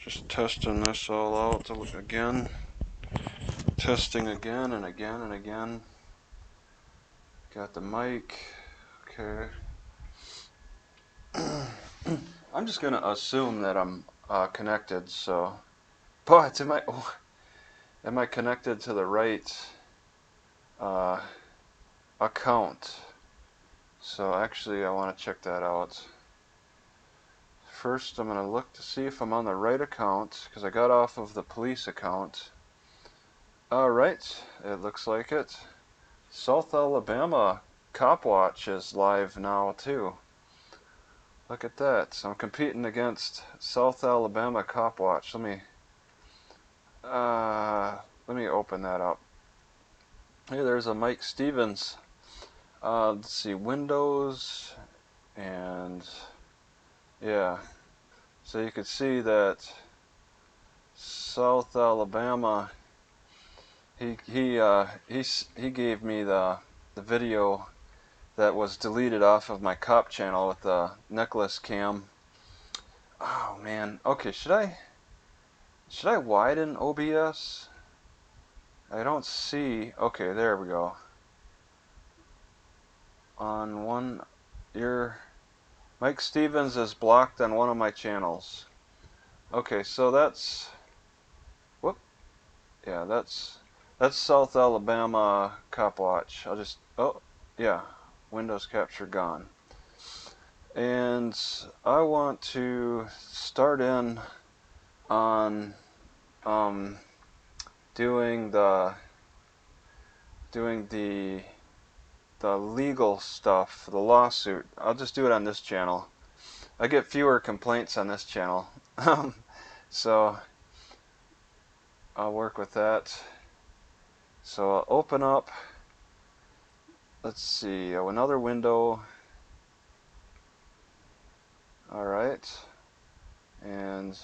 Just testing this all out again. Testing again and again and again. Got the mic. Okay. I'm just gonna assume that I'm connected. So, but am I connected to the right uh, account? So actually, I want to check that out. First, I'm gonna look to see if I'm on the right account because I got off of the police account. Alright, it looks like it. South Alabama Cop Watch is live now too. Look at that. So I'm competing against South Alabama Cop Watch. Let me open that up. Hey, there's a Mike Stevens. Let's see, Windows, and yeah. So you could see that South Alabama. He gave me the video that was deleted off of my cop channel with the necklace cam. Oh man. Okay, should I widen OBS? I don't see. Okay, there we go. On one, Mike Stevens is blocked on one of my channels. Okay, so that's yeah, that's South Alabama Cop Watch. Yeah, Windows capture gone. And I want to start in on doing the legal stuff, the lawsuit. I'll just do it on this channel. I get fewer complaints on this channel. So I'll work with that. So I'll open up, let's see, another window. Alright. And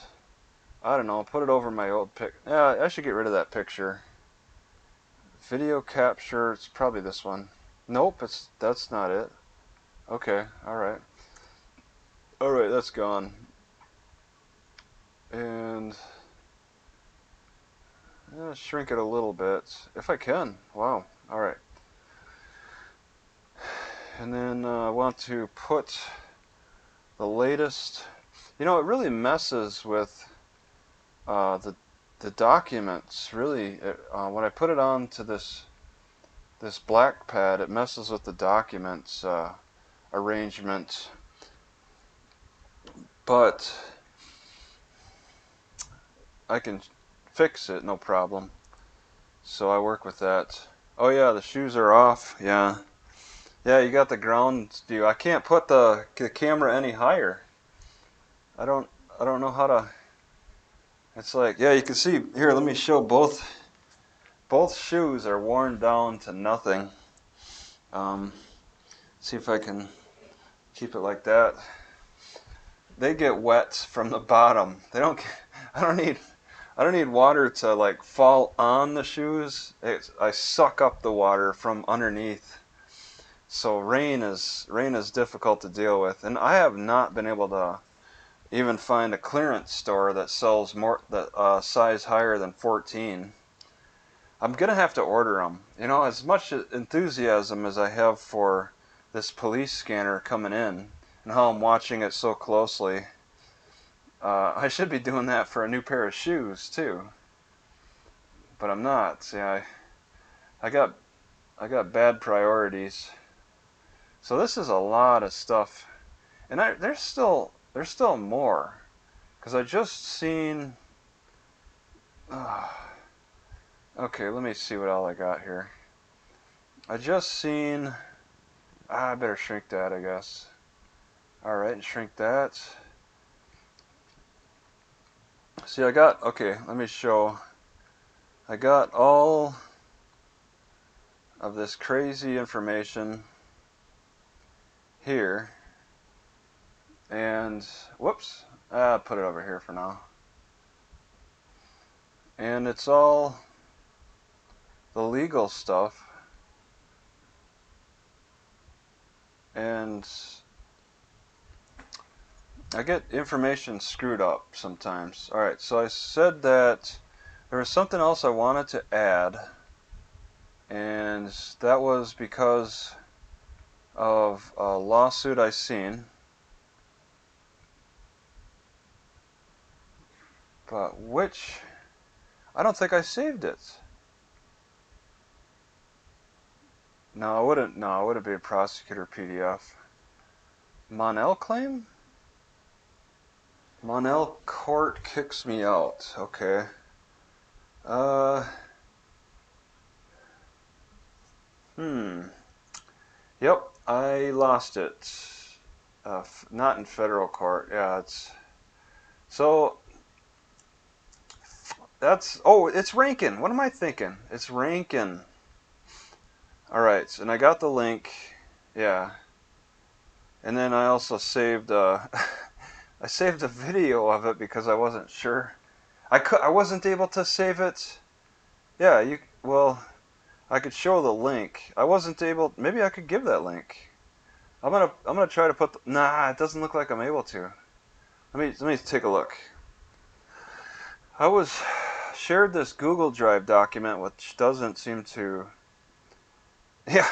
I don't know, put it over my old pic. Yeah, I should get rid of that picture. Video capture, it's probably this one. Nope, that's not it. Okay, alright. Alright, that's gone. And shrink it a little bit if I can. Wow. Alright. And then I want to put the latest. You know, it really messes with the documents. Really, when I put it onto this black pad, it messes with the documents arrangement. But I can fix it, no problem. So I work with that. Oh yeah, the shoes are off. Yeah. Yeah, you got the ground view. I can't put the camera any higher. I don't know how to. It's like, yeah, you can see here, let me show both shoes are worn down to nothing. See if I can keep it like that. They get wet from the bottom. They don't I don't need water to like fall on the shoes. I suck up the water from underneath. So rain is difficult to deal with, and I have not been able to even find a clearance store that sells more size higher than 14. I'm gonna have to order them. You know, as much enthusiasm as I have for this police scanner coming in and how I'm watching it so closely, I should be doing that for a new pair of shoes too. But I'm not. See, I got bad priorities. So this is a lot of stuff, and there's still more, because I just seen. Okay, let me see what all I got here. I just seen. I better shrink that, I guess. Alright, and shrink that. See, okay, let me show. I got all of this crazy information here. And, whoops, put it over here for now. And it's all the legal stuff. And I get information screwed up sometimes. Alright, so I said that there was something else I wanted to add, and that was because of a lawsuit I seen. But which, I don't think I saved it. No, it wouldn't. No, it wouldn't be a prosecutor PDF. Monell claim? Monell court kicks me out. Okay. Uh. Yep, I lost it. Not in federal court. Yeah, it's so. That's it's Rankin. What am I thinking? It's Rankin. All right, and I got the link. Yeah, and then I also saved. I saved a video of it because I wasn't sure. I wasn't able to save it. Yeah, you. Well, I could show the link. I wasn't able. Maybe I could give that link. I'm gonna try to put. Nah, it doesn't look like I'm able to. Let me take a look. I was shared this Google Drive document, which doesn't seem to. Yeah,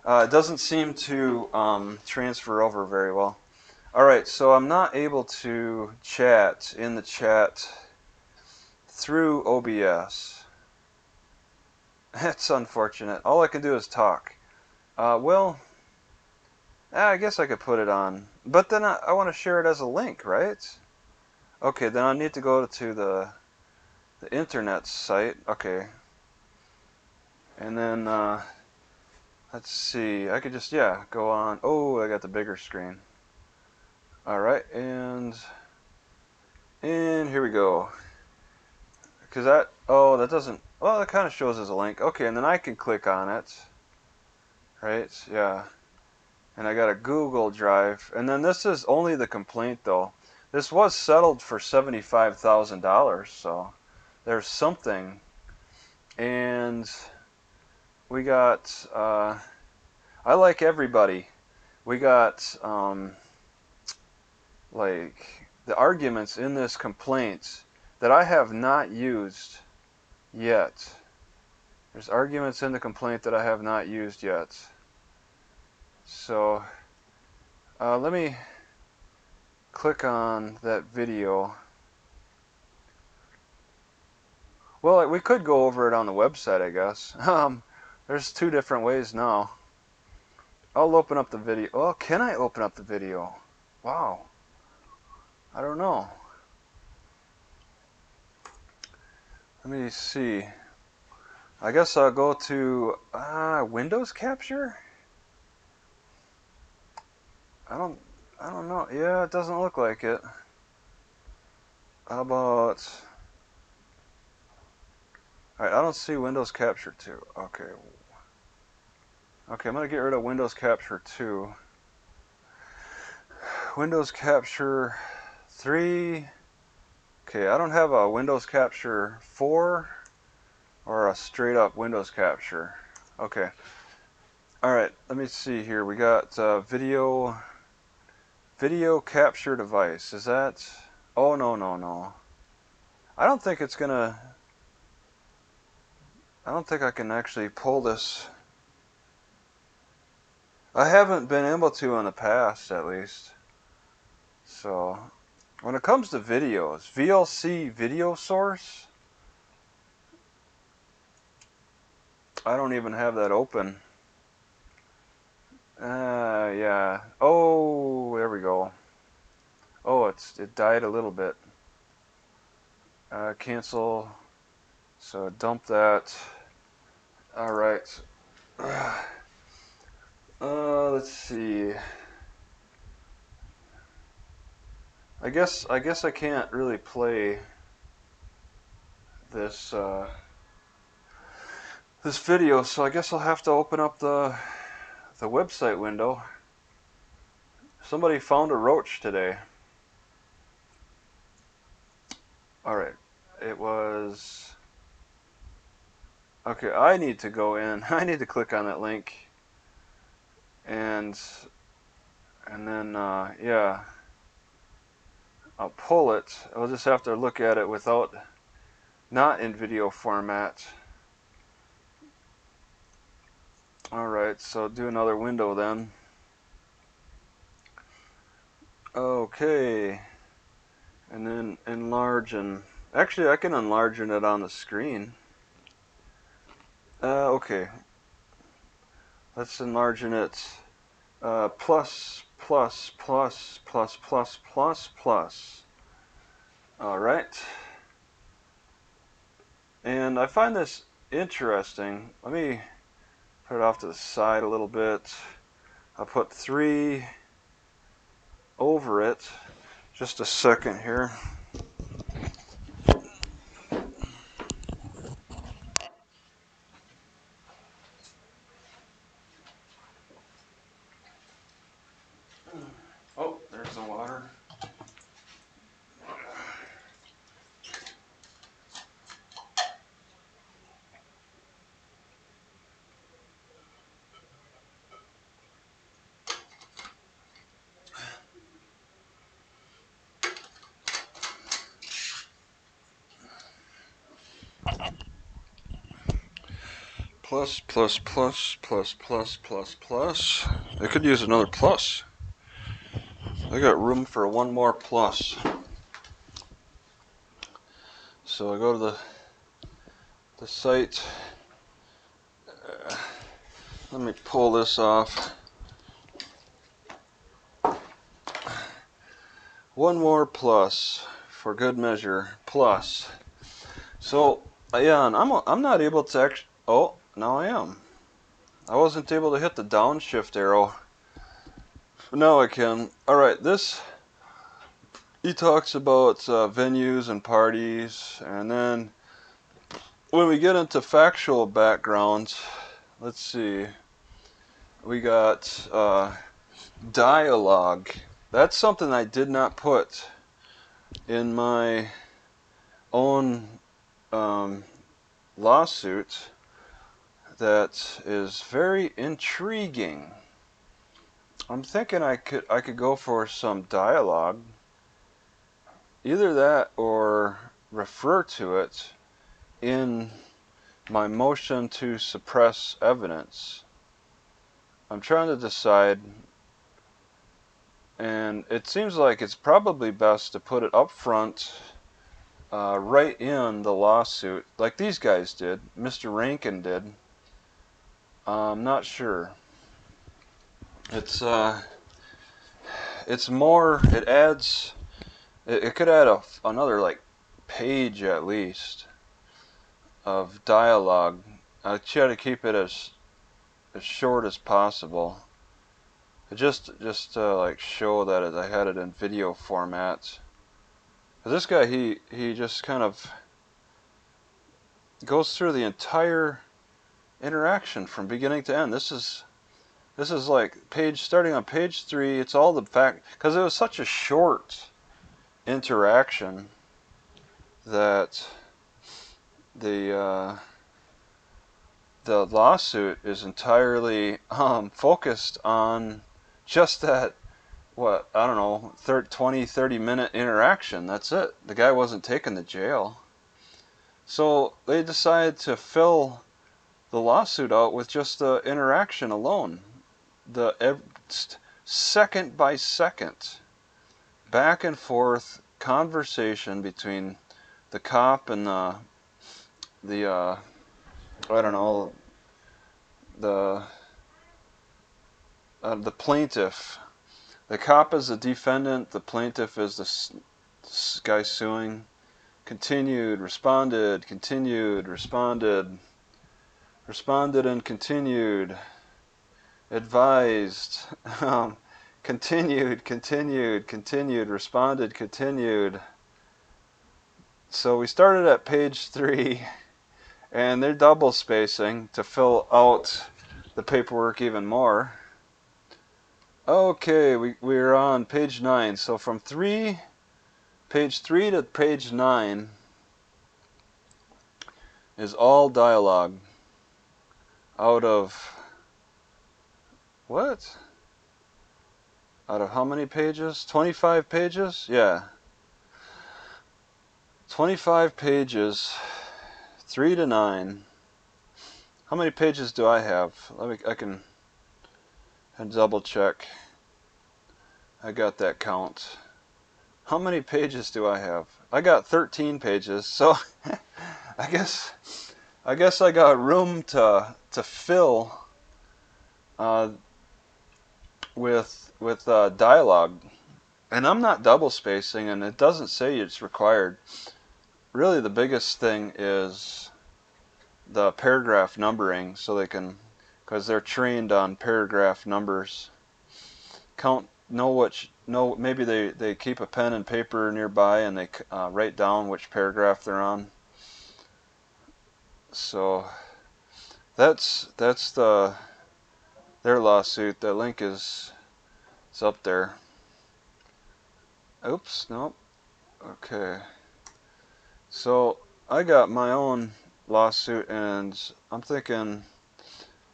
it doesn't seem to transfer over very well. All right, so I'm not able to chat in the chat through OBS. That's unfortunate. All I can do is talk. Well, I guess I could put it on, but then I want to share it as a link, right? Okay, then I need to go to the internet site. Okay, and then let's see. I could just go on. Oh, I got the bigger screen. All right, and here we go. Because that doesn't. Well, it kind of shows as a link. Okay, and then I can click on it. Right? Yeah. And I got a Google Drive. And then this is only the complaint, though. This was settled for $75,000, so there's something. And we got, I like everybody. We got, like, the arguments in this complaint that I have not used yet. There's arguments in the complaint that I have not used yet. So, let me click on that video. Well, we could go over it on the website, I guess. There's two different ways now. I'll open up the video. Well, can I open up the video? Wow. I don't know. Let me see. I guess I'll go to Windows Capture. I don't know. Yeah, it doesn't look like it. How about? All right, I don't see Windows Capture 2. Okay. Okay, I'm gonna get rid of Windows Capture 2. Windows Capture 3. Okay, I don't have a Windows Capture 4 or a straight up Windows Capture. Okay. Alright, let me see here. We got video capture device. Is that... Oh, no. I don't think it's gonna... I don't think I can actually pull this. I haven't been able to in the past, at least. So, when it comes to videos, VLC video source, I don't even have that open. Yeah. Oh, there we go. Oh, it died a little bit. Cancel. So dump that. All right. Let's see. I guess I can't really play this this video, so I guess I'll have to open up the website window. Somebody found a roach today. All right. It was okay. I need to go in. I need to click on that link, and then yeah. I'll pull it. I'll just have to look at it without, not in video format. Alright, so do another window then. Okay. And then enlarge, and actually I can enlarge it on the screen. Okay. Let's enlarge it. Plus, plus, plus, plus, plus, plus, plus. Alright. And I find this interesting. Let me put it off to the side a little bit. I'll put 3 over it. Just a second here. Oh, there's the water. Plus, plus, plus, plus, plus, plus, plus. I could use another plus. I got room for one more plus. So I go to the site. Let me pull this off. One more plus for good measure. Plus. So yeah, and I'm not able to actually. Oh, now I am. I wasn't able to hit the downshift arrow. But now I can. All right, this. He talks about venues and parties, and then when we get into factual backgrounds, let's see, we got dialogue. That's something I did not put in my own lawsuit. That is very intriguing. I'm thinking I could go for some dialogue. Either that or refer to it in my motion to suppress evidence. I'm trying to decide, and it seems like it's probably best to put it up front, right in the lawsuit, like these guys did, Mr. Rankin did. I'm not sure. It's more, it adds, it could add another like page at least of dialogue. I try to keep it as short as possible. Just like show that I had it in video format. But this guy, he just kind of goes through the entire interaction from beginning to end. This is like starting on page 3. It's all the fact, because it was such a short interaction that the lawsuit is entirely focused on just that, what, I don't know, 30 minute interaction. That's it. The guy wasn't taken to jail. So they decided to fill the lawsuit out with just the interaction alone. The second by second, back and forth conversation between the cop and the I don't know, the plaintiff. The cop is the defendant, the plaintiff is the guy suing. Continued, responded, responded and continued, advised, continued, responded, continued. So we started at page 3, and they're double spacing to fill out the paperwork even more. Okay, we're on page 9. So from page 3 to page 9 is all dialogue. Out of what? Out of how many pages? 25 pages? Yeah. 25 pages, 3 to 9. How many pages do I have? I can double check. I got that count. How many pages do I have? I got 13 pages, so I guess I got room to fill with dialogue. And I'm not double spacing, and it doesn't say it's required. Really, the biggest thing is the paragraph numbering, so they can, because they're trained on paragraph numbers. Maybe they keep a pen and paper nearby and they write down which paragraph they're on. So that's their lawsuit. The link is up there. Oops, nope. Okay. So I got my own lawsuit, and I'm thinking,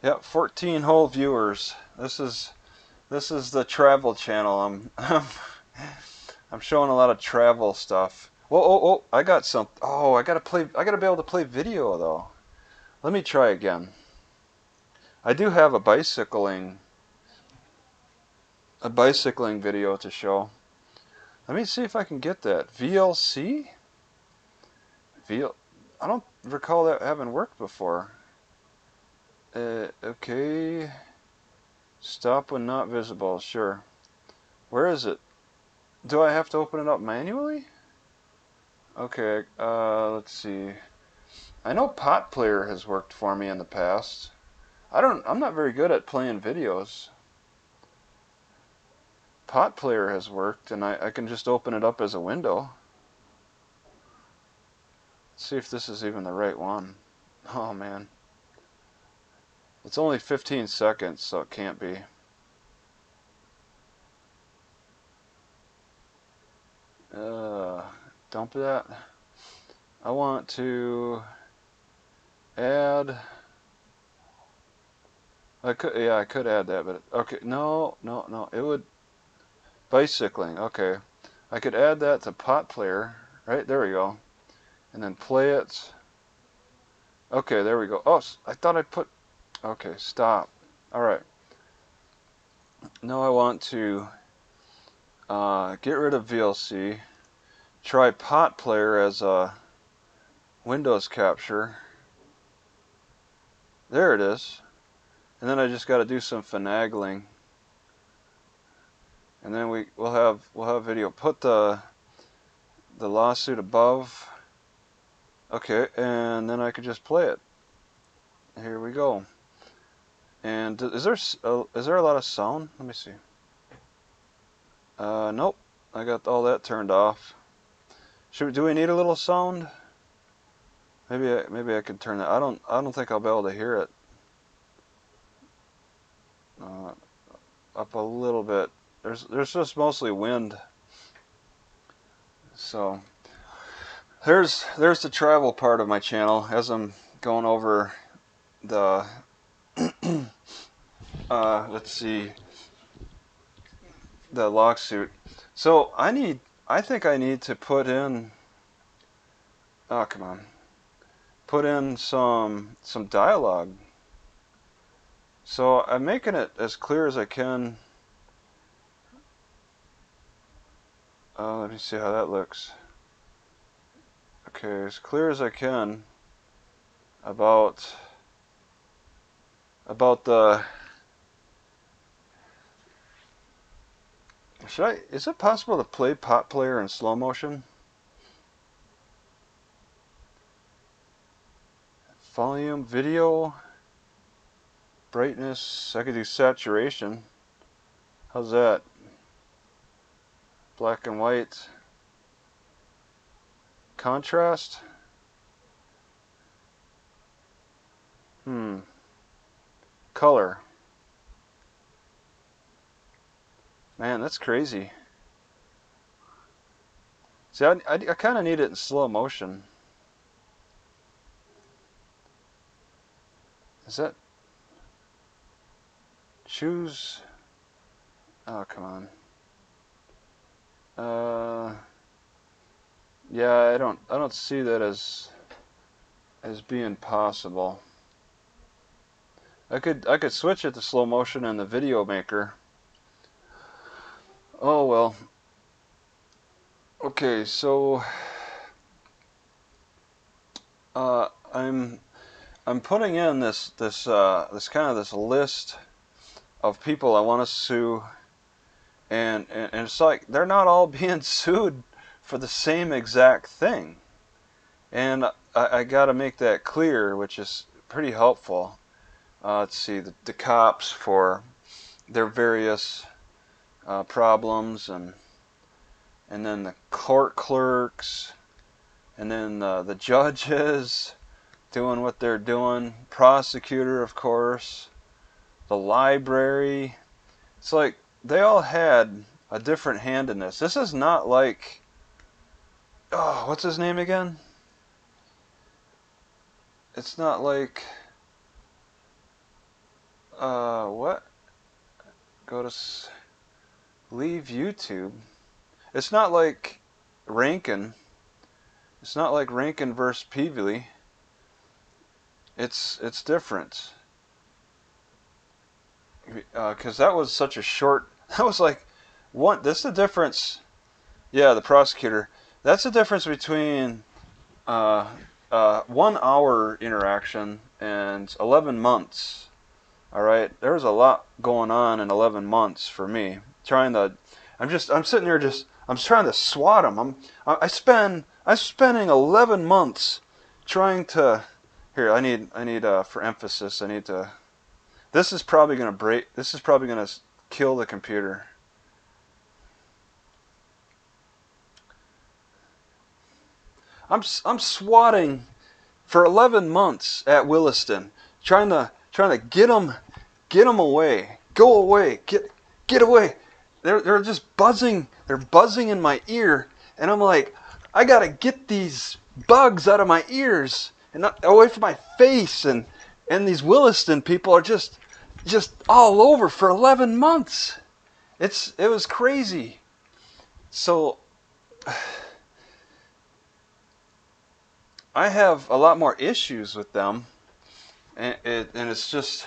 yeah, 14 whole viewers. This is the travel channel. I'm showing a lot of travel stuff. Whoa, oh, I got some. Oh, I gotta be able to play video though. Let me try again. I do have a bicycling video to show. Let me see if I can get that. VLC? I don't recall that having worked before. Okay. Stop when not visible. Sure. Where is it? Do I have to open it up manually? Okay, let's see. I know Pot Player has worked for me in the past. I'm not very good at playing videos. Pot Player has worked, and I can just open it up as a window. Let's see if this is even the right one. Oh man. It's only 15 seconds, so it can't be. Dump that. I want to add. I could add that, but okay. No. It would bicycling. Okay, I could add that to Pot Player. Right there we go, and then play it. Okay, there we go. Oh, I thought I put. Okay, stop. All right. Now I want to get rid of VLC. Try Pot Player as a Windows capture. There it is. And then I just got to do some finagling. And then we'll have video. Put the lawsuit above. Okay, and then I could just play it. Here we go. And is there a lot of sound? Let me see. Nope. I got all that turned off. Do we need a little sound? Maybe I can turn that. I don't think I'll be able to hear it. Up a little bit. There's just mostly wind. So there's the travel part of my channel as I'm going over the let's see, the lawsuit. So I think I need to put in, oh come on, put in some dialogue. So I'm making it as clear as I can. Let me see how that looks. Okay, as clear as I can about the. Is it possible to play Pot Player in slow motion? Volume, video, brightness. I could do saturation. How's that? Black and white. Contrast. Color. Man, that's crazy. See, I kind of need it in slow motion. Is that... Choose... Oh, come on. Yeah, I don't see that as being possible. I could switch it to slow motion in the video maker. Oh well. Okay, so uh, I'm I'm putting in this kind of this list of people I want to sue, and it's like they're not all being sued for the same exact thing, and I got to make that clear, which is pretty helpful. Let's see, the cops for their various problems, and then the court clerks, and then the judges doing what they're doing, prosecutor, of course, the library. It's like they all had a different hand in this. This is not like, oh, what's his name again? It's not like, what? Go to leave YouTube. It's not like Rankin. It's not like Rankin versus Peevely. It's different. Because that was such a short. That was like one. That's the difference. Yeah, the prosecutor. That's the difference between 1 hour interaction and 11 months. All right, there's a lot going on in 11 months for me. I'm sitting there I'm trying to swat them. I'm spending 11 months trying to. Here, I need for emphasis. I need to. This is probably gonna break. This is probably gonna kill the computer. I'm swatting for 11 months at Williston, trying to get them away, go away, get away. They're just buzzing. They're buzzing in my ear, and I'm like, I gotta get these bugs out of my ears and not away from my face. And these Williston people are just all over for 11 months. It was crazy. So I have a lot more issues with them, and it's just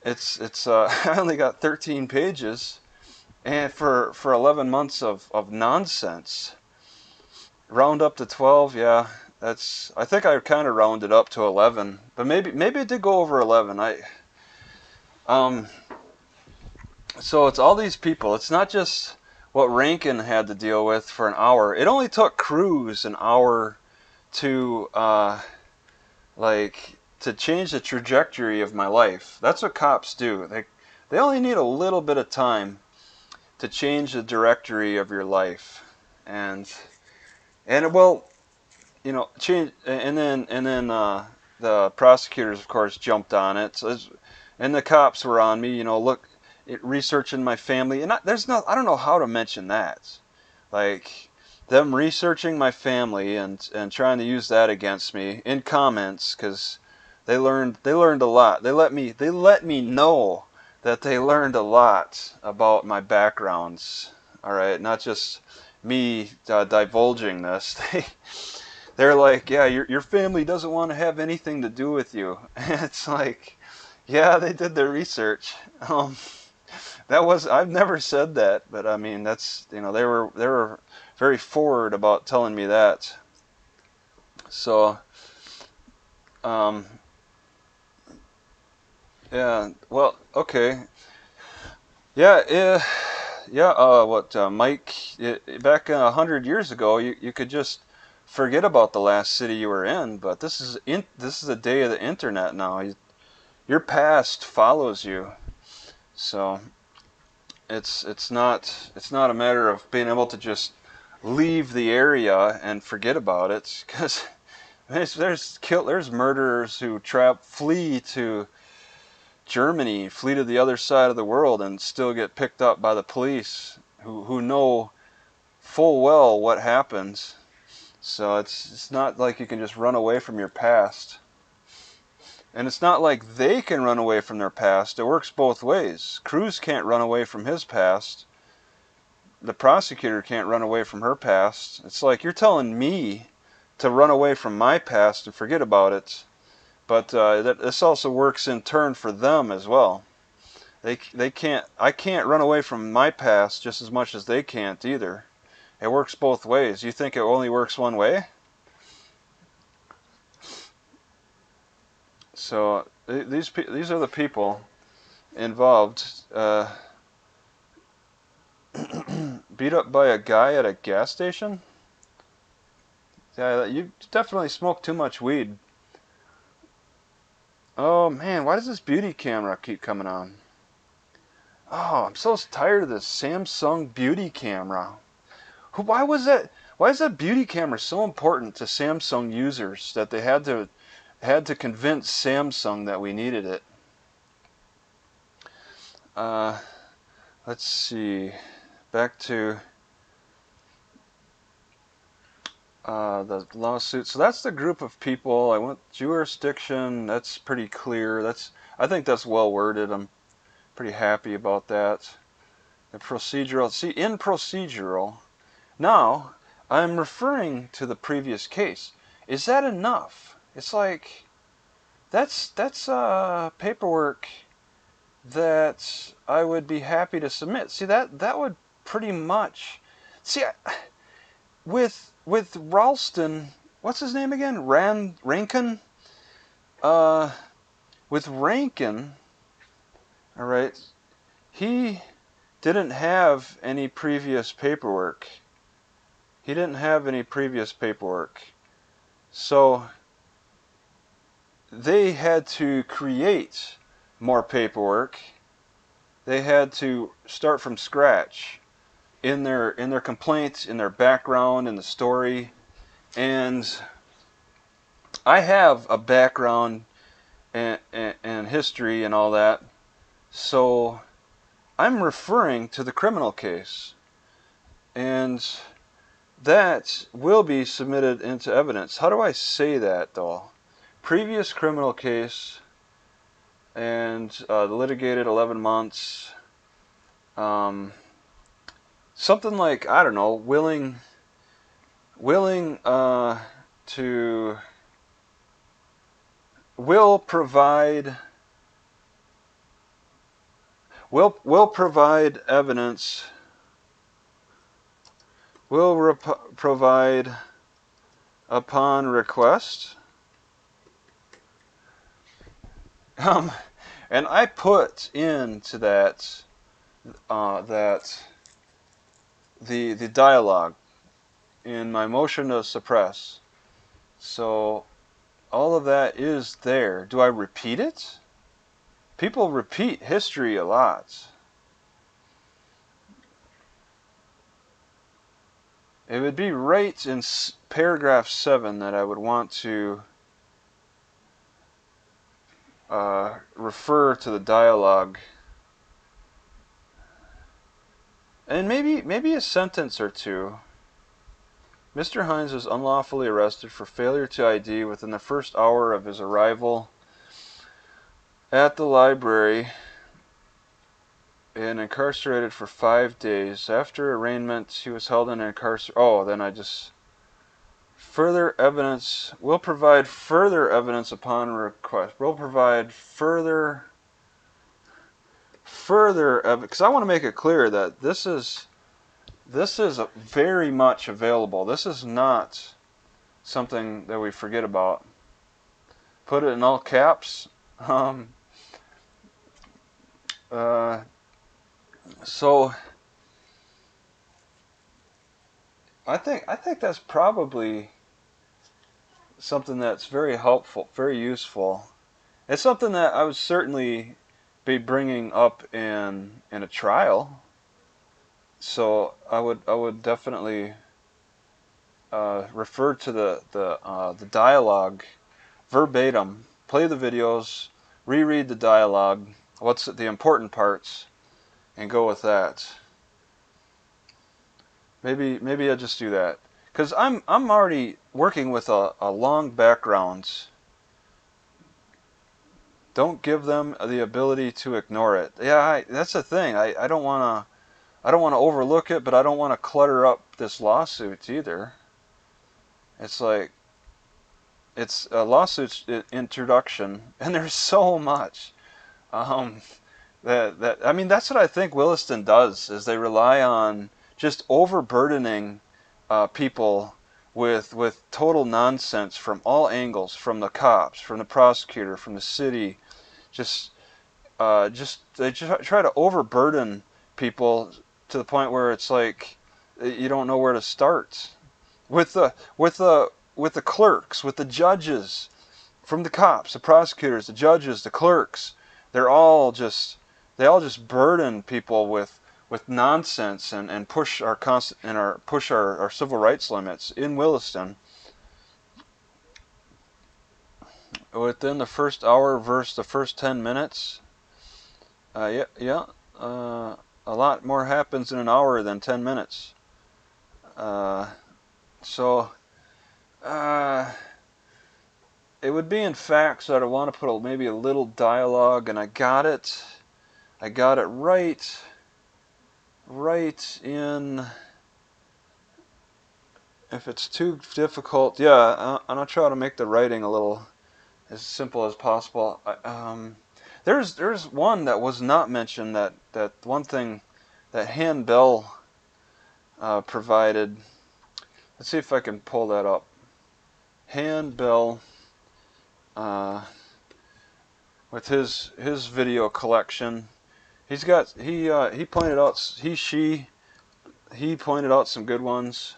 it's I only got 13 pages, and for 11 months of nonsense. Round up to 12, yeah. I think I kind of rounded up to 11, but maybe it did go over 11. Um so it's all these people. It's not just what Rankin had to deal with for an hour. It only took Cruz an hour to to change the trajectory of my life. That's what cops do. They only need a little bit of time to change the directory of your life, and well, change, and then the prosecutors, of course, jumped on it. And the cops were on me. Look, researching my family, and I don't know how to mention that, like them researching my family and trying to use that against me in comments because they learned a lot. They let me know that they learned a lot about my backgrounds. All right, not just me divulging this. They're like, yeah, your family doesn't want to have anything to do with you. And it's like, yeah, they did their research. I've never said that, but I mean that's they were very forward about telling me that. So um, yeah, well, okay, yeah, yeah. What Mike? Back 100 years ago, you could just forget about the last city you were in, but this is the day of the internet now. Your past follows you, so it's not a matter of being able to just leave the area and forget about it, because there's murderers who flee to Germany, flee to the other side of the world, and still get picked up by the police who know full well what happens. So it's not like you can just run away from your past. And it's not like they can run away from their past. It works both ways. Cruz can't run away from his past the prosecutor can't run away from her past. It's like you're telling me to run away from my past and forget about it. But this also works in turn for them as well. They can't. I can't run away from my past just as much as they can't either. It works both ways. You think it only works one way? So these are the people involved. Beat up by a guy at a gas station? Yeah, you definitely smoke too much weed. Oh man, why does this beauty camera keep coming on? Oh, I'm so tired of this Samsung beauty camera. Why was that? Why is that beauty camera so important to Samsung users that they had to convince Samsung that we needed it? Let's see. Back to the lawsuit. So that's the group of people. I went jurisdiction. That's pretty clear. I think that's well worded. I'm pretty happy about that. The procedural. See, in procedural, now I'm referring to the previous case. Is that enough? It's like that's paperwork that I would be happy to submit. See, that would pretty much. See, with Ralston, what's his name again? Rankin. With Rankin, all right. He didn't have any previous paperwork. So they had to create more paperwork. They had to start from scratch in their complaints, in their background, in the story. And I have a background and history and all that. So I'm referring to the criminal case. And that will be submitted into evidence. How do I say that, though? Previous criminal case and litigated 11 months. Something like, I don't know, willing to will provide evidence, will provide upon request. And I put into that the dialogue in my motion to suppress. So all of that is there. Do I repeat it? People repeat history a lot. It would be right in paragraph 7 that I would want to refer to the dialogue. And maybe a sentence or two. Mr. Hines was unlawfully arrested for failure to ID within the first hour of his arrival at the library and incarcerated for 5 days. After arraignment, he was held in incarceration. Oh, then I just... Further evidence. Will provide further evidence upon request. Will provide further evidence. Because I want to make it clear that this is very much available. This is not something that we forget about. Put it in all caps. So I think that's probably something that's very helpful, very useful. It's something that I would certainly be bringing up in a trial. So I would definitely refer to the dialogue verbatim. Play the videos, reread the dialogue. What's the important parts, and go with that. Maybe I'll just do that because I'm already working with a long background. Don't give them the ability to ignore it. Yeah, that's the thing. I don't want I don't want to overlook it, but I don't want to clutter up this lawsuit either. It's like, it's a lawsuit introduction, and there's so much. Um, that I mean, that's what I think Williston does, is they rely on just overburdening people with total nonsense from all angles, from the cops, from the prosecutor, from the city. Just they just try to overburden people to the point where it's like you don't know where to start with the clerks, with the judges, from the cops, the prosecutors, the judges, the clerks. They're all just they all just burden people with nonsense and push our civil rights limits in Williston. Within the first hour versus the first 10 minutes, yeah. A lot more happens in an hour than 10 minutes. Uh, so, uh, it would be in facts that I want to put maybe a little dialogue, and I got it. I got it right in. If it's too difficult, yeah, I'll try to make the writing a little as simple as possible. There's one that was not mentioned, that one thing that handbell provided. Let's see if I can pull that up. Handbell, with his video collection, he pointed out he pointed out some good ones.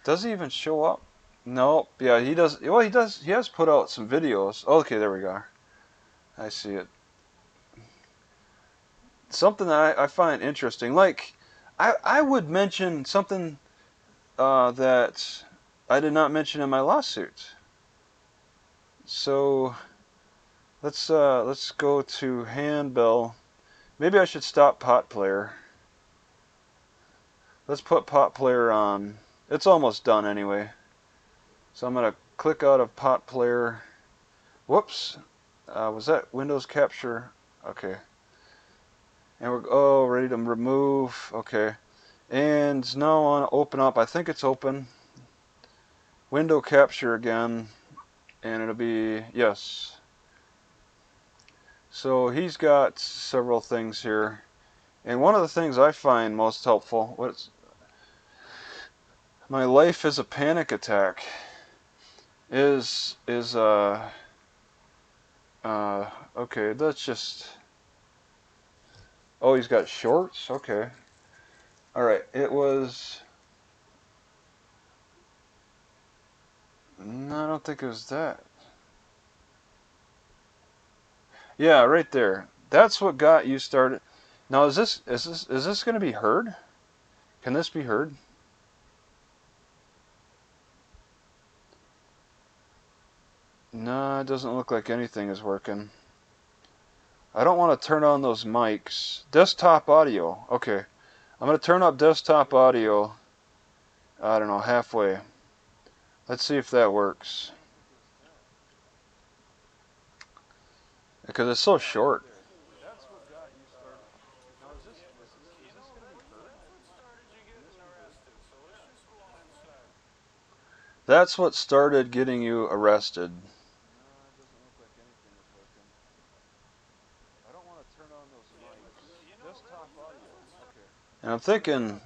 Does he even show up? No. Yeah, he does. Well, he does. He has put out some videos. Okay, there we go. I see it. Something that I find interesting. Like, I would mention something that I did not mention in my lawsuit. So let's go to handbell. Maybe I should stop pot player. Let's put pot player on. It's almost done anyway. So I'm gonna click out of pot player. Whoops. Was that Windows capture? Okay. And we're ready to remove. Okay. And now I want to open up. I think it's open. Window capture again. And it'll be yes. So he's got several things here. And one of the things I find most helpful, my life is a panic attack, is okay, that's just, oh, he's got shorts? Okay. Alright, it was, no, I don't think it was that. Yeah, right there. That's what got you started. Now, is this going to be heard? Can this be heard? No, it doesn't look like anything is working. I don't want to turn on those mics. Desktop audio. Okay. I'm going to turn up desktop audio, I don't know, halfway. Let's see if that works. Because it's so short. That's what started getting you arrested. And I'm thinking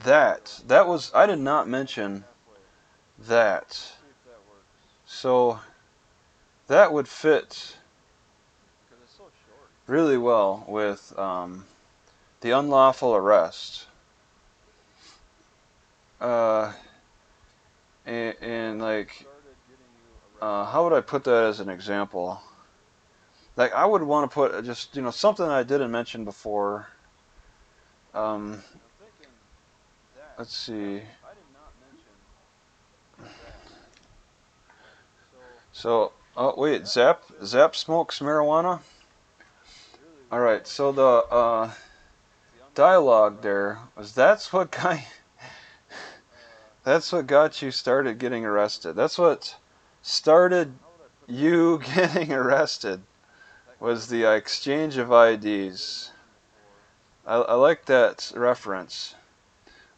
that was, I did not mention that. So that would fit really well with the unlawful arrest. And like, how would I put that as an example? Like, I would want to put just, something I didn't mention before. Let's see. So, oh wait, Zap smokes marijuana? Alright, so the dialogue there was, that's what got you started getting arrested. That's what started you getting arrested, was the exchange of IDs. I like that reference.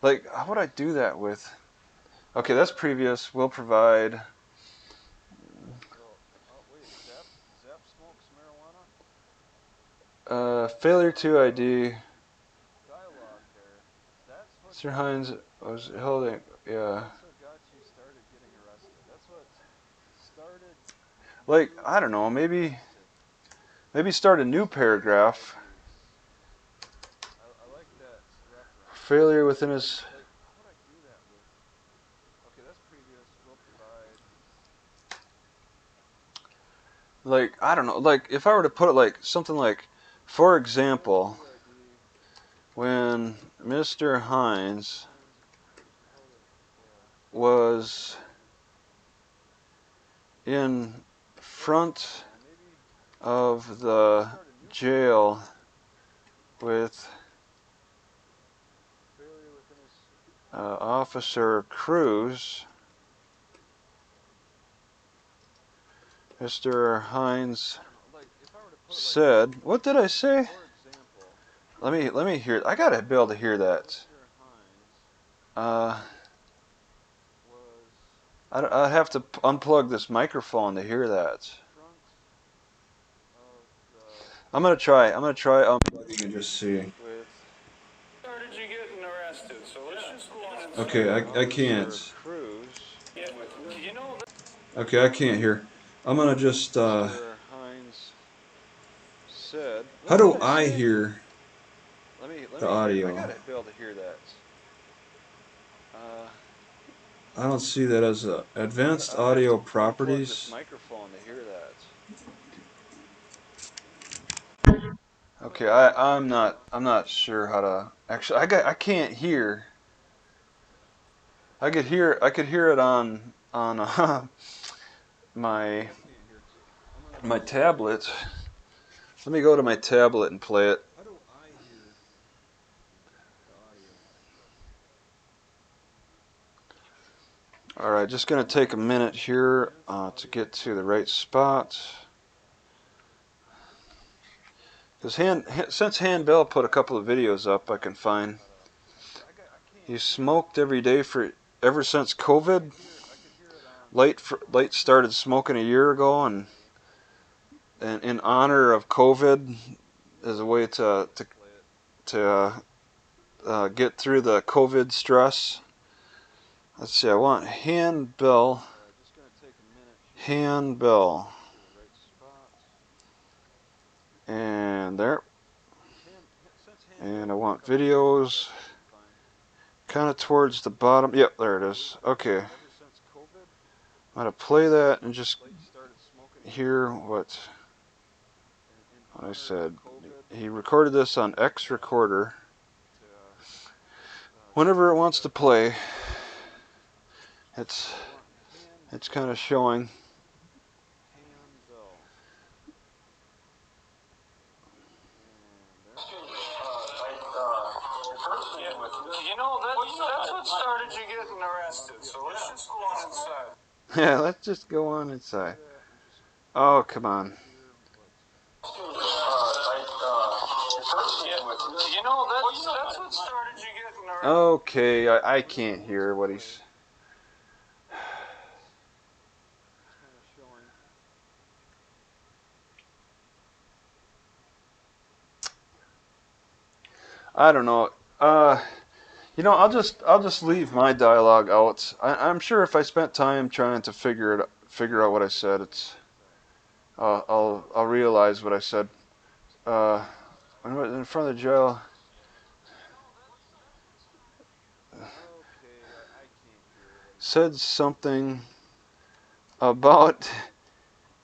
Like, how would I do that with? Okay, that's previous. Will provide. Oh wait, Zap smokes marijuana. Failure to ID. Dialogue there. That's what. Sir Hines was holding. Yeah. That's what got you started getting arrested. That's what started. Like, I don't know. Maybe start a new paragraph. I like that reference. Failure within his. Like, how would I do that with? Okay, that's previous. Will provide. Like, I don't know. Like, if I were to put it like something like, for example, when Mr. Hines was in front of the jail with Officer Cruz, Mr. Hines said, what did I say? Let me hear. I gotta be able to hear that. I have to unplug this microphone to hear that. I'm gonna try unplugging and just see. Started you getting arrested, so let's just go on and Okay, I can't. yeah, you know Okay, I can't hear. I'm gonna just how do I hear the audio? I gotta be able to hear that. I don't see that as advanced audio properties. Microphone to hear that. Okay, I'm not sure how to actually I can't hear. I could hear it on my tablet. Let me go to my tablet and play it. How do I hear the audio? All right, just gonna take a minute here to get to the right spot. Because since Handbell put a couple of videos up, I can find. He smoked every day ever since COVID. Light started smoking a year ago, and in honor of COVID, as a way to get through the COVID stress. Let's see. I want Handbell. Handbell. And there. And I want videos kind of towards the bottom. Yep, there it is. Okay. I'm going to play that and just hear what I said. He recorded this on X Recorder. Whenever it wants to play, it's kind of showing. You know that's what started you getting arrested. So let's just go on inside. Yeah, let's just go on inside. Oh, come on. You know that's what started you getting arrested. Okay, I can't hear what he's. I don't know. You know, I'll just leave my dialogue out. I'm sure if I spent time trying to figure out what I said, I'll realize what I said. When I was in front of the jail. Said something about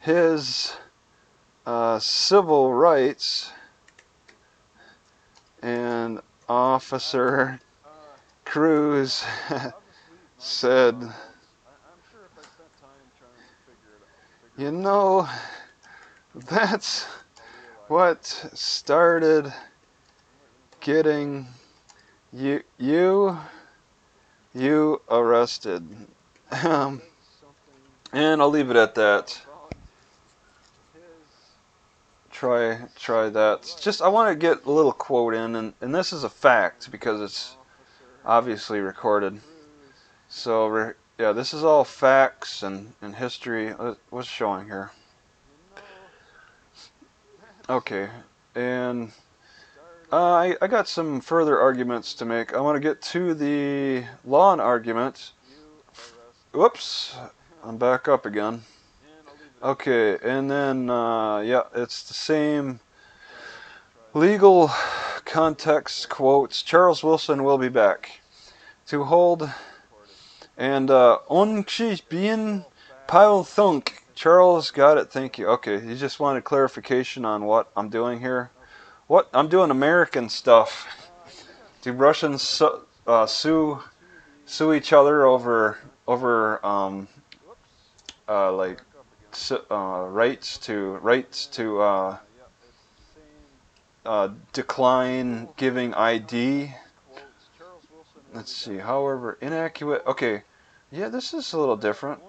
his civil rights, and Officer Cruz said, you know, that's what started getting you arrested. And I'll leave it at that. try that. Just I want to get a little quote in, and this is a fact because it's obviously recorded. So yeah, this is all facts and history. What's showing here? Okay, and I got some further arguments to make. I want to get to the lawn argument. Whoops, I'm back up again. Okay, and then yeah, it's the same legal context quotes. Charles Wilson will be back to hold and onchi bien pile thunk. Charles got it. Thank you. Okay, he just wanted clarification on what I'm doing here. What I'm doing American stuff. Do Russians sue each other over like rights to decline giving ID? Let's see. However, inaccurate. Okay, yeah, this is a little different.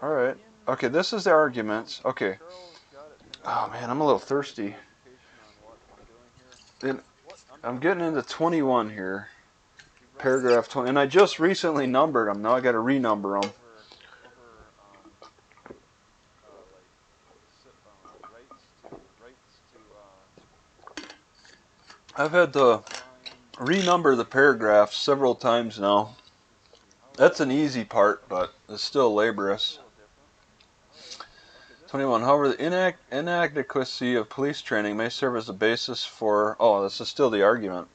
All right. Okay, this is the argument. Okay. Oh man, I'm a little thirsty. And I'm getting into 21 here. Paragraph 20. And I just recently numbered them. Now I got to renumber them. I've had to renumber the paragraphs several times now. That's an easy part, but it's still laborious. 21. However, the inadequacy of police training may serve as a basis for, this is still the argument,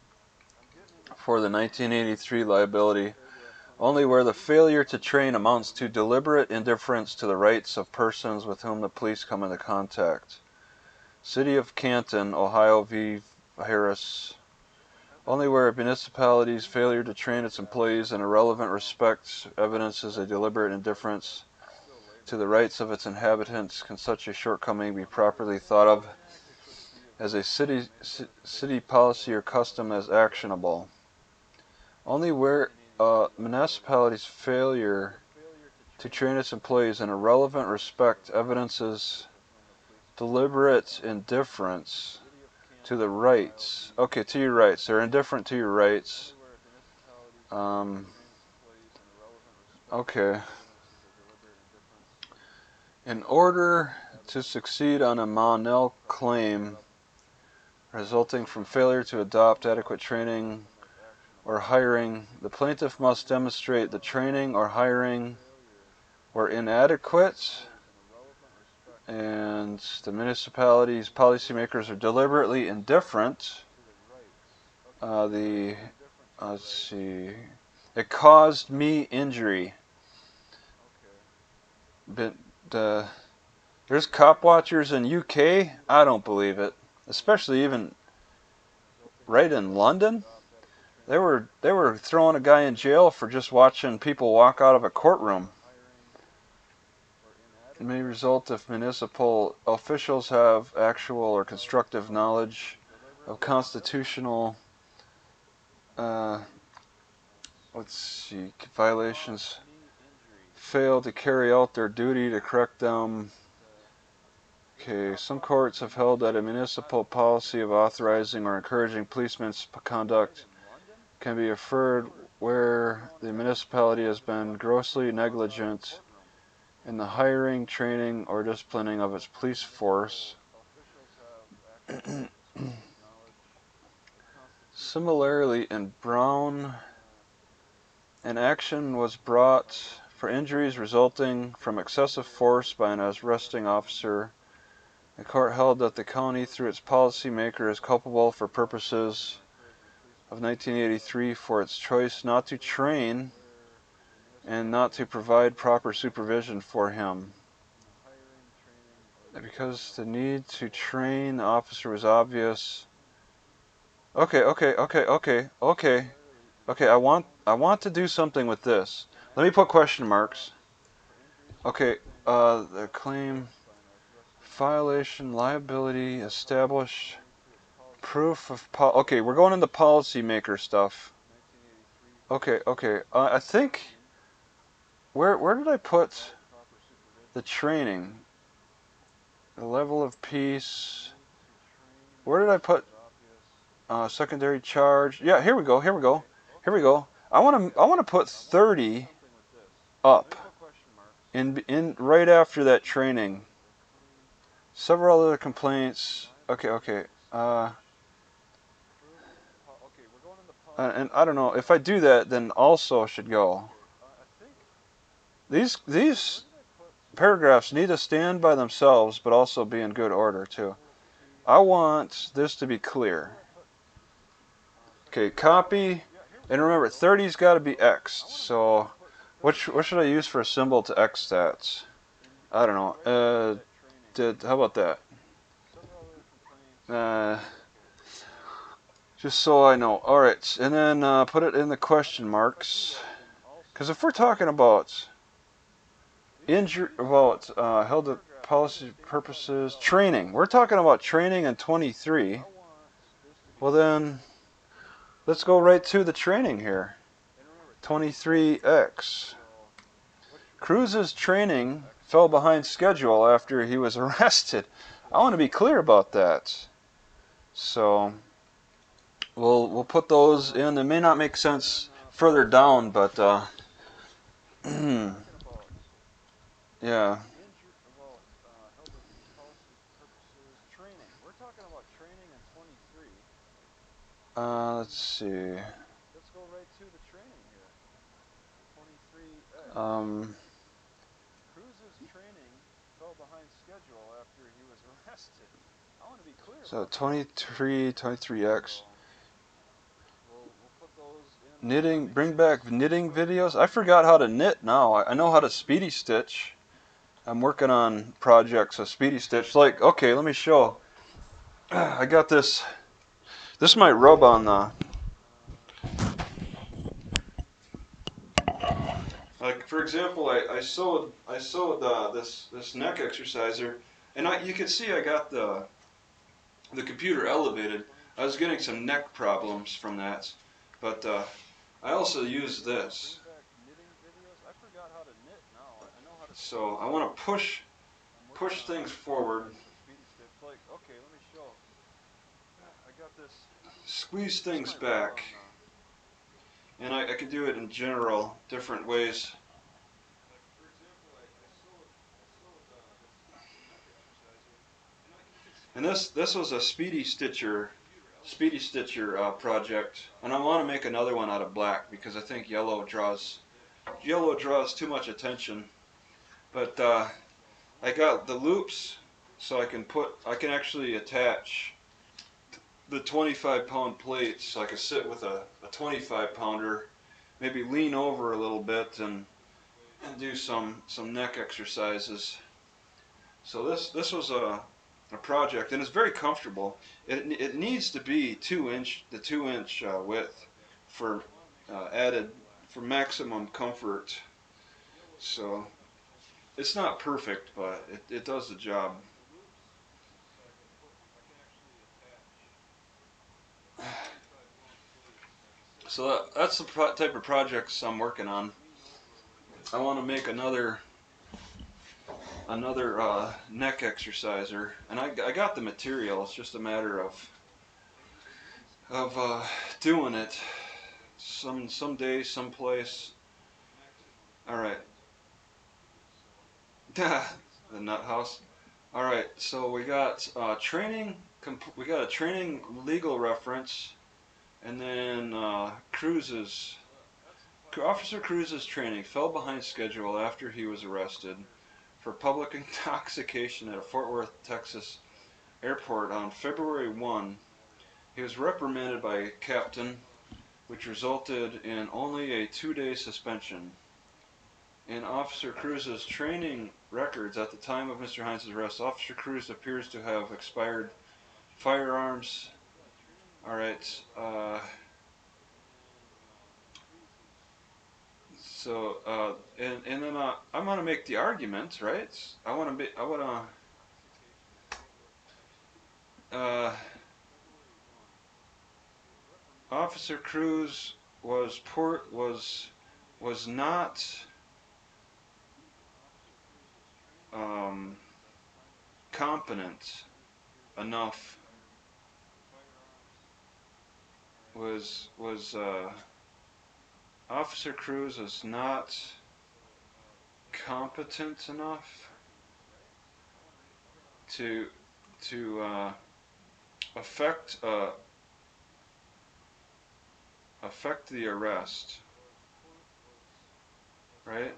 for the 1983 liability, only where the failure to train amounts to deliberate indifference to the rights of persons with whom the police come into contact. City of Canton, Ohio v. Harris. Only where a municipality's failure to train its employees in a relevant respect evidences a deliberate indifference to the rights of its inhabitants can such a shortcoming be properly thought of as a city policy or custom as actionable. Only where a municipality's failure to train its employees in a relevant respect evidences deliberate indifference to the rights. Okay, to your rights. They're indifferent to your rights. Okay. In order to succeed on a Monell claim resulting from failure to adopt adequate training or hiring, the plaintiff must demonstrate the training or hiring were inadequate and the municipality's policymakers are deliberately indifferent. Let's see, it caused me injury. But there's cop watchers in UK. I don't believe it, especially even right in London. They were throwing a guy in jail for just watching people walk out of a courtroom. It may result if municipal officials have actual or constructive knowledge of constitutional violations, fail to carry out their duty to correct them. Okay, some courts have held that a municipal policy of authorizing or encouraging policemen's conduct can be inferred where the municipality has been grossly negligent in the hiring, training, or disciplining of its police force. Similarly, in Brown, an action was brought for injuries resulting from excessive force by an arresting officer. The court held that the county, through its policymaker, is culpable for purposes of 1983 for its choice not to train and not to provide proper supervision for him. Because the need to train the officer was obvious. Okay. I want to do something with this. Let me put question marks. Okay, the claim, violation, liability, established, proof of okay, we're going into policymaker stuff. Okay. I think where did I put the training? The level of peace. Where did I put secondary charge? Yeah, here we go. Here we go. Here we go. I want to put 30 up in right after that training. Several other complaints. Okay, okay. And I don't know if I do that, then also should go. These paragraphs need to stand by themselves, but also be in good order too. I want this to be clear. Okay, copy, and remember 30's got to be X'd. So, what should I use for a symbol to X stats? I don't know. How about that? Uh, just so I know. All right, and then put it in the question marks. Because if we're talking about held to policy purposes, training. We're talking about training in 23. Well then, let's go right to the training here. 23X. Cruz's training fell behind schedule after he was arrested. I want to be clear about that. So we'll put those in. It may not make sense further down, but yeah. Let's see. Um, so 23X. Knitting, bring back knitting videos. I forgot how to knit now. I know how to speedy stitch. I'm working on projects of speedy stitch. Like, okay, let me show. I got this. This might rub on the. Like for example, I sewed this neck exerciser, and you can see I got the computer elevated. I was getting some neck problems from that, but I also use this. So I want to push things forward. Squeeze things back, and I can do it in general different ways. And this was a Speedy Stitcher project, and I want to make another one out of black because I think yellow draws too much attention. But I got the loops, so I can actually attach the 25-pound plate, so I can sit with a 25-pounder, maybe lean over a little bit and do some neck exercises. So this was a project, and it's very comfortable. It needs to be 2-inch width for added for maximum comfort. So it's not perfect, but it does the job. So that's the type of projects I'm working on. I want to make another neck exerciser, and I got the material. It's just a matter of doing it. Some day, someplace. All right. The nut house. All right. So we got training. We got a training legal reference, and then Officer Cruz's training fell behind schedule after he was arrested for public intoxication at a Fort Worth, Texas airport on February 1. He was reprimanded by a captain, which resulted in only a 2-day suspension. In Officer Cruz's training records at the time of Mr. Hines' arrest, Officer Cruz appears to have expired firearms. All right. And then I'm gonna make the argument, right? I wanna. Uh, Officer Cruz was not um, competent enough was Officer Cruz was not competent enough to to affect affect the arrest, right?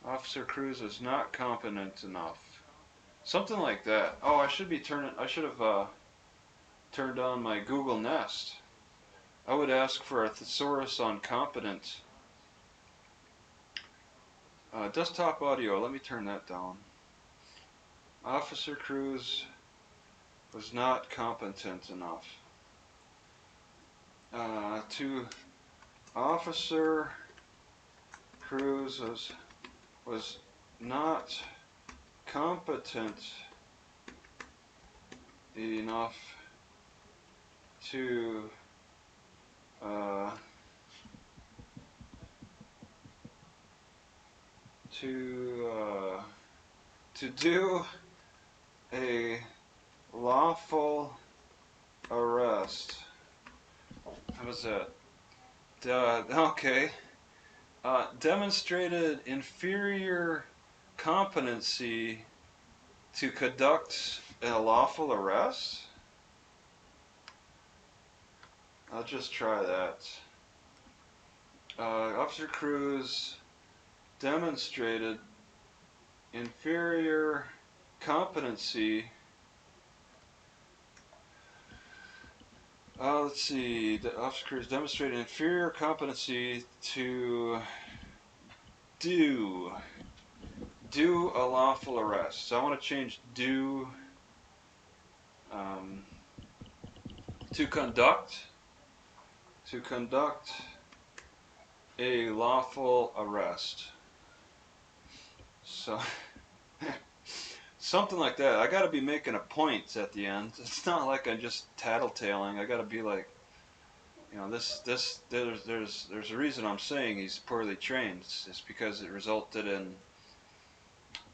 Officer Cruz is not competent enough. Something like that. Oh, I should be turning. I should have turned on my Google Nest. I would ask for a thesaurus on competent. Desktop audio. Let me turn that down. Officer Cruz was not competent enough. To Officer Cruz was not competent enough to uh, to to do a lawful arrest. How was that? Okay. Demonstrated inferior competency to conduct a lawful arrest? I'll just try that. Officer Cruz demonstrated inferior competency. Let's see. The Officer Cruz demonstrated inferior competency to do a lawful arrest. So I want to change do um, to conduct a lawful arrest. So something like that. I got to be making a point at the end. It's not like I'm just tattletaling. I got to be like, you know, there's a reason I'm saying he's poorly trained. It's because it resulted in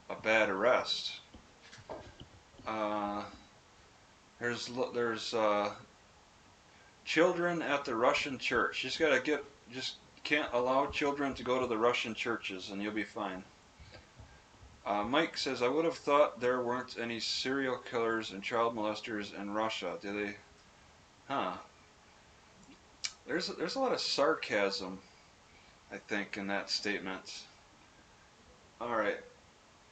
a bad arrest. Uh, there's children at the Russian church. Just can't allow children to go to the Russian churches, and you'll be fine. Mike says, I would have thought there weren't any serial killers and child molesters in Russia. Do they? Huh. There's a lot of sarcasm, I think, in that statement. All right.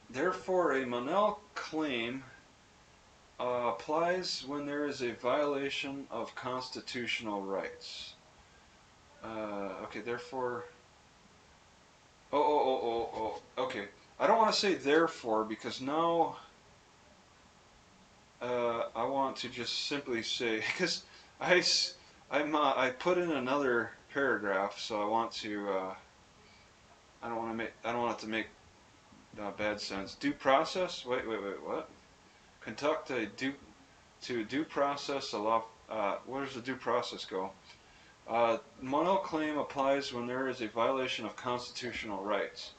Therefore, a Monell claim applies when there is a violation of constitutional rights. Okay, therefore. Oh. Okay. I don't want to say therefore because now I want to just simply say because I put in another paragraph, so I want to I don't want it to make bad sense. Due process. Wait. What? Conduct a due process. A law. Where does the due process go? Monell claim applies when there is a violation of constitutional rights.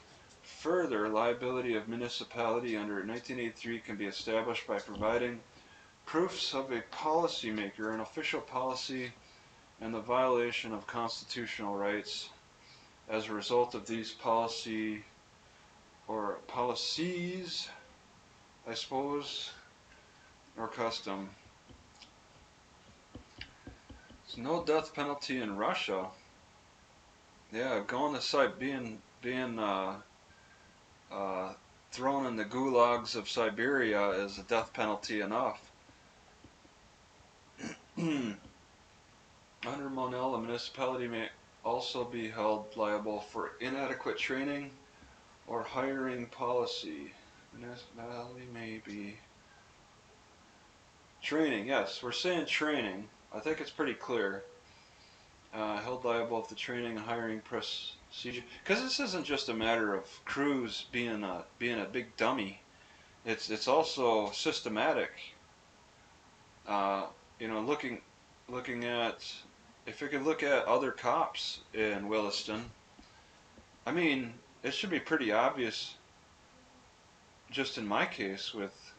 Further, liability of municipality under 1983 can be established by providing proofs of a policymaker, an official policy, and the violation of constitutional rights as a result of these policies, I suppose, or custom. There's no death penalty in Russia. Yeah, going to being thrown in the gulags of Siberia is a death penalty enough. Under Monell, a municipality may also be held liable for inadequate training or hiring policy. Municipality may be training. Yes, we're saying training. I think it's pretty clear. Held liable if the training and hiring procedure. Because this isn't just a matter of Cruz being a big dummy. It's also systematic. Uh, you know, looking at if you could look at other cops in Williston, I mean, it should be pretty obvious. Just in my case, with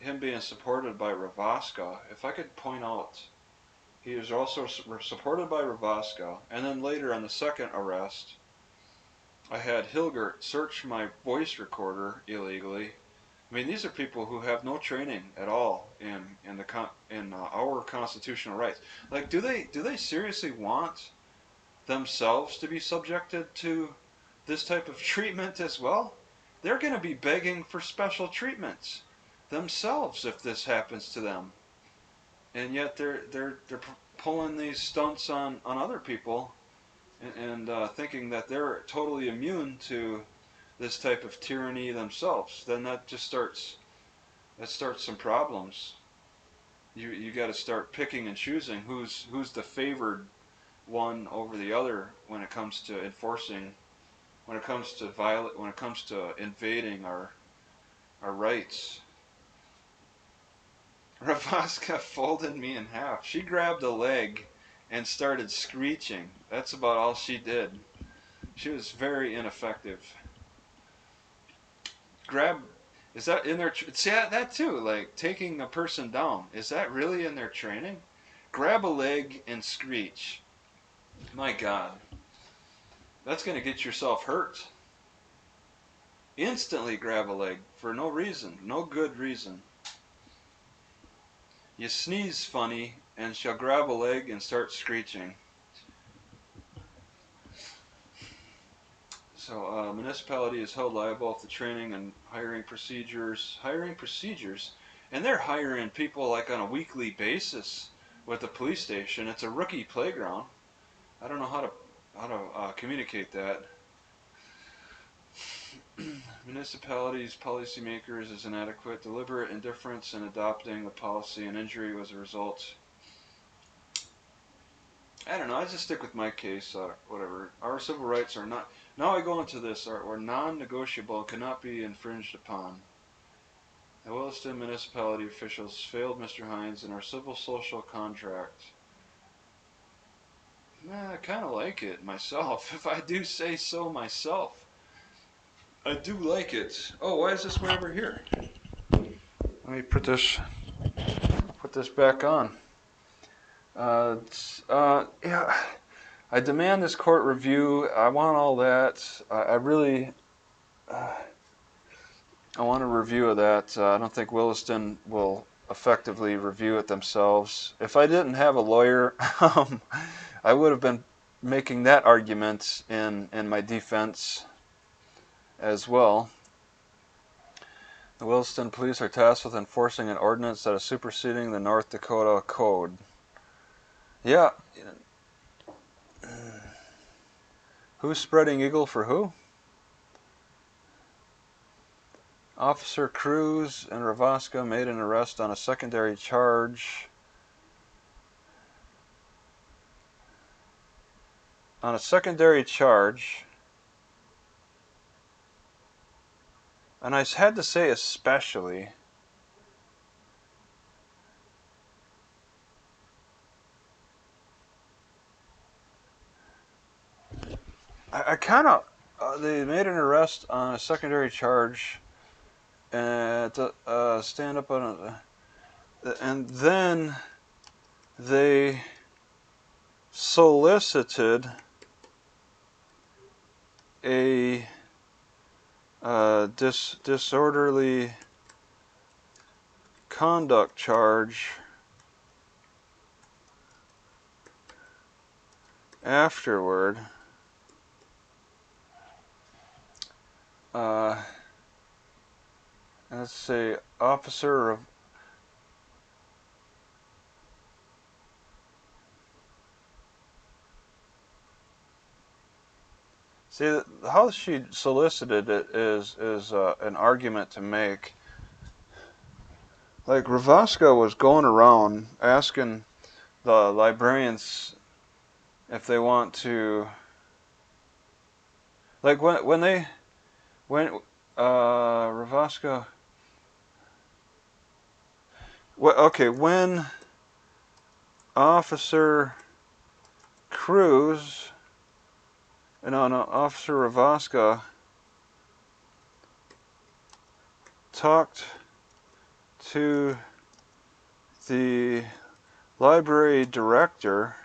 him being supported by Ravaska, if I could point out, he was also supported by Ravaska, and then later on the second arrest, I had Hilgert search my voice recorder illegally. I mean, these are people who have no training at all in our constitutional rights. Like, do they seriously want themselves to be subjected to this type of treatment as well? They're going to be begging for special treatments themselves if this happens to them, and yet they're pulling these stunts on other people and thinking that they're totally immune to this type of tyranny themselves. Then that starts some problems. You got to start picking and choosing who's the favored one over the other when it comes to enforcing, when it comes to invading our rights. Ravaska folded me in half. She grabbed a leg and started screeching. That's about all she did. She was very ineffective. Grab, is that in their, see that too, like taking a person down, is that really in their training? Grab a leg and screech. My God, that's going to get yourself hurt. Instantly grab a leg for no reason, no good reason. You sneeze funny and she'll grab a leg and start screeching. So municipality is held liable for training and hiring procedures, and they're hiring people like on a weekly basis with the police station. It's a rookie playground. I don't know how to communicate that. Municipalities' policymakers is inadequate. Deliberate indifference in adopting the policy and injury was a result. I don't know. I just stick with my case. Whatever. Our civil rights are not. Now I go into this. Are non-negotiable and cannot be infringed upon. The Williston municipality officials failed Mr. Hines in our civil social contract. I kind of like it myself, if I do say so myself. I do like it. Oh, why is this way over here? Let me put this back on. Yeah. I demand this court review. I want all that. I really, I want a review of that. I don't think Williston will effectively review it themselves. If I didn't have a lawyer, I would have been making that argument in my defense as well. The Williston police are tasked with enforcing an ordinance that is superseding the North Dakota Code. Yeah. Who's spreading eagle for who? Officer Cruz and Ravaska made an arrest on a secondary charge. On a secondary charge, and I had to say especially, I kind of, they made an arrest on a secondary charge and stand up on and then they solicited a disorderly conduct charge afterward. Let's see, officer of. See, how she solicited it is an argument to make. Like, Ravaska was going around asking the librarians if they want to. Like, when Ravaska. Okay, when Officer Cruz. No, Officer Ravaska talked to the library director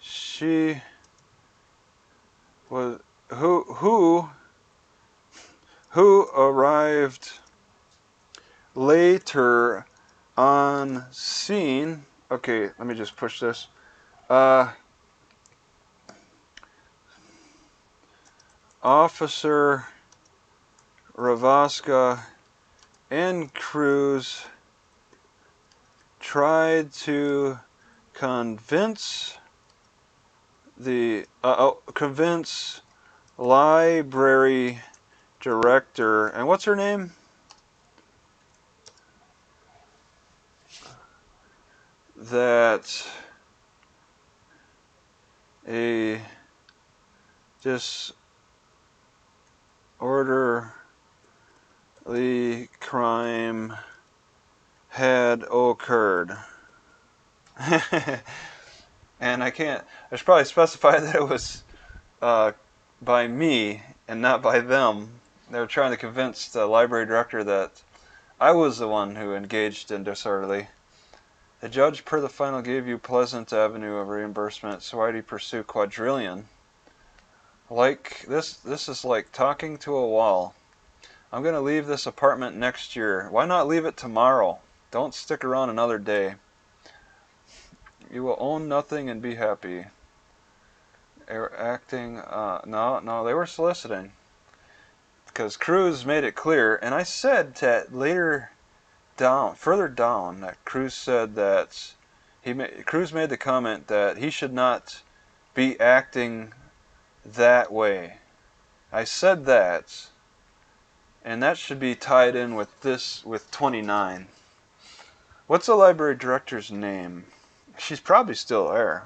she was who arrived later on scene. Okay, let me just push this. Officer Ravaska and Cruz tried to convince convince library director, and what's her name? That a disorderly crime had occurred. And I should probably specify that it was by me and not by them. They were trying to convince the library director that I was the one who engaged in disorderly. The judge, per the final, gave you Pleasant Avenue of reimbursement, so why do you pursue quadrillion? Like, this is like talking to a wall. I'm going to leave this apartment next year. Why not leave it tomorrow? Don't stick around another day. You will own nothing and be happy. They were acting, no, they were soliciting. Because Cruz made it clear, and I said that further down, that Cruz said that Cruz made the comment that he should not be acting that way. I said that, and that should be tied in with this, with 29. What's the library director's name? She's probably still there.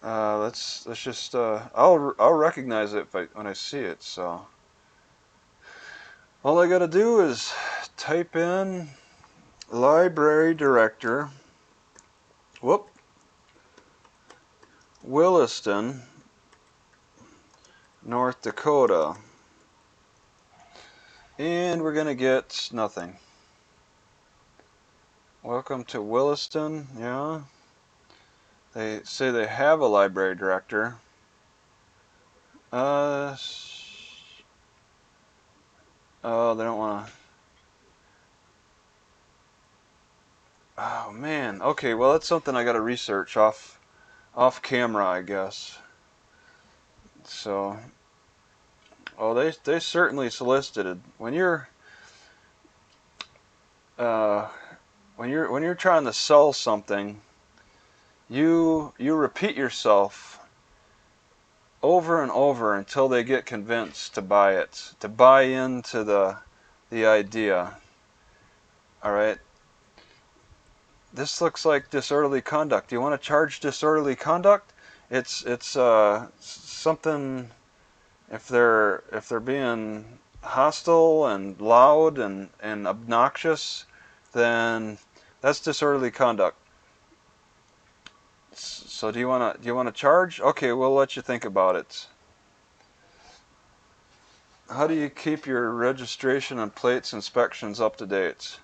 Let's just I'll recognize it when I see it. So all I gotta do is type in library director. Whoop. Williston, North Dakota. And we're going to get nothing. Welcome to Williston, yeah. They say they have a library director. Oh, they don't want to. Oh, man. Okay, well, that's something I got to research off camera, I guess. So, they certainly solicited. When you're trying to sell something, you repeat yourself over and over until they get convinced to buy it, to buy into the idea. All right. This looks like disorderly conduct. Do you want to charge disorderly conduct? It's something. If they're being hostile and loud and obnoxious, then that's disorderly conduct. So do you want to charge? Okay, we'll let you think about it. How do you keep your registration and plates inspections up to date?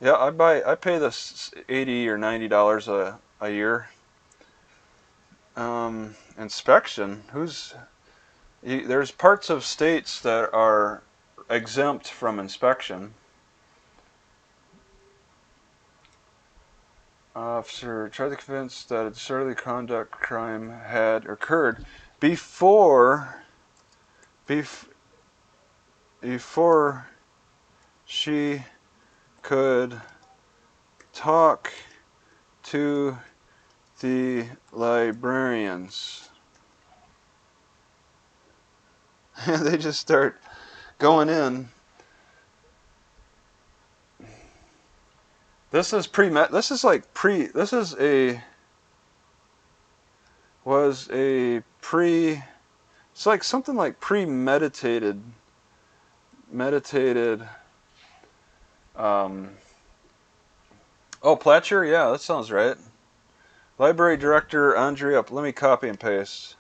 Yeah, I pay this $80 or $90 a year. Inspection? There's parts of states that are exempt from inspection. Officer tried to convince that a disorderly conduct crime had occurred before she could talk to the librarians. They just start going in. This is it's like something like premeditated. Oh, Platcher? Yeah, that sounds right. Library director Andrea, let me copy and paste.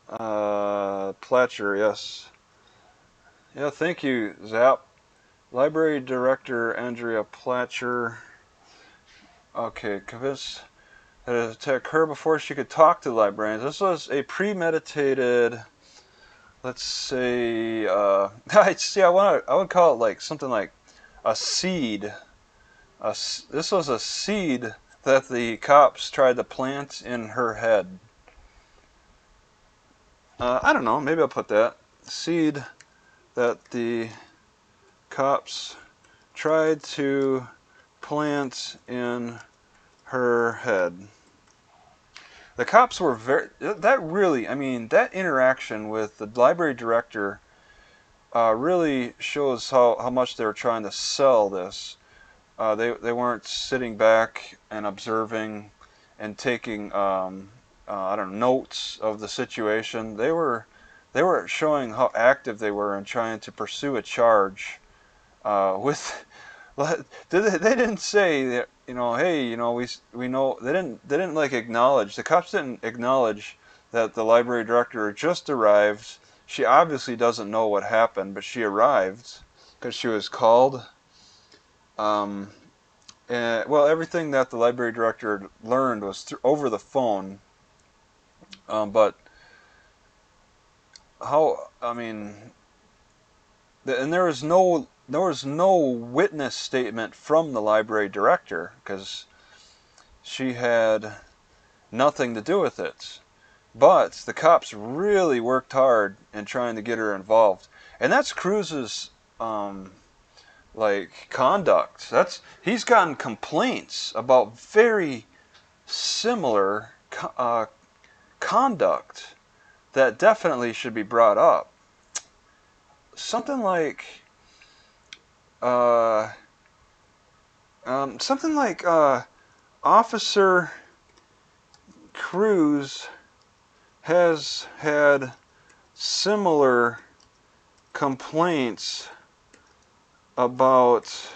Platcher, yes. Yeah, thank you, Zap. Library Director Andrea Platcher. Okay, convinced that it attacked her before she could talk to the librarians. This was a premeditated, let's say, see, I would call it like something like a seed. This was a seed that the cops tried to plant in her head. I don't know, maybe I'll put that. Seed that the cops tried to plant in her head. The cops were that really, I mean, that interaction with the library director really shows how much they were trying to sell this. They weren't sitting back and observing and taking I don't know, notes of the situation. They were showing how active they were in trying to pursue a charge with. They didn't say that, hey, we know. They didn't like acknowledge. The cops didn't acknowledge that the library director just arrived. She obviously doesn't know what happened, but she arrived because she was called. Um, well, everything that the library director learned was over the phone. But how? I mean, and there was no witness statement from the library director because she had nothing to do with it. But the cops really worked hard in trying to get her involved, and that's Cruz's like conduct. He's gotten complaints about very similar conduct that definitely should be brought up. Something like uh, something like Officer Cruz has had similar complaints about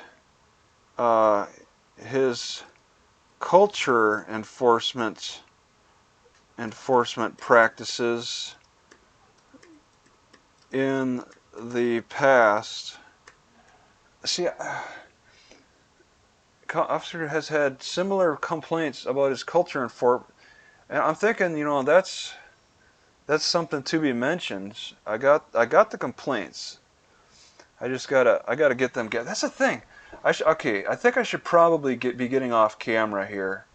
his culture enforcement practices in the past. See, officer has had similar complaints about his culture and I'm thinking, that's something to be mentioned. I got the complaints. I gotta get them. That's the thing. Okay. I think I should probably be getting off camera here.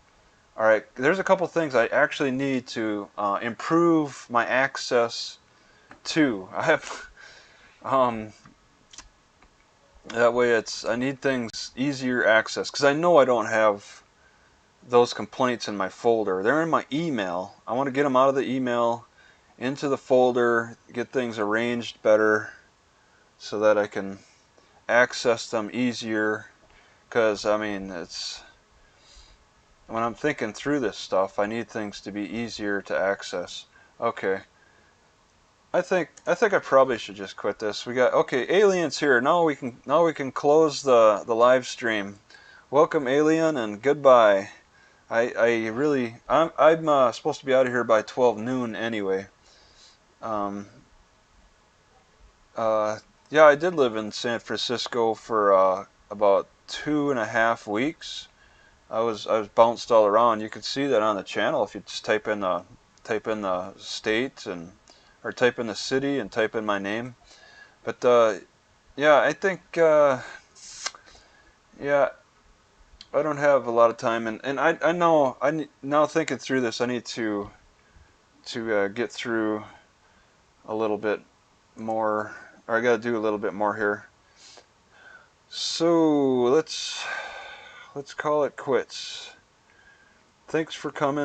All right. There's a couple things I actually need to improve my access to. I have that way I need things easier access because I know I don't have those complaints in my folder. They're in my email. I want to get them out of the email into the folder, get things arranged better so that I can access them easier. Because, I mean, when I'm thinking through this stuff, I need things to be easier to access. Okay. I think I probably should just quit this. Okay, Alien's here. Now we can close the live stream. Welcome, Alien, and goodbye. I'm supposed to be out of here by 12 noon anyway. Um, yeah, I did live in San Francisco for about 2.5 weeks. I was bounced all around. You can see that on the channel if you just type in the state and or type in the city and type in my name. But yeah, I think yeah, I don't have a lot of time, and I know now thinking through this, I need to get through a little bit more, or I got to do a little bit more here. So let's call it quits. Thanks for coming.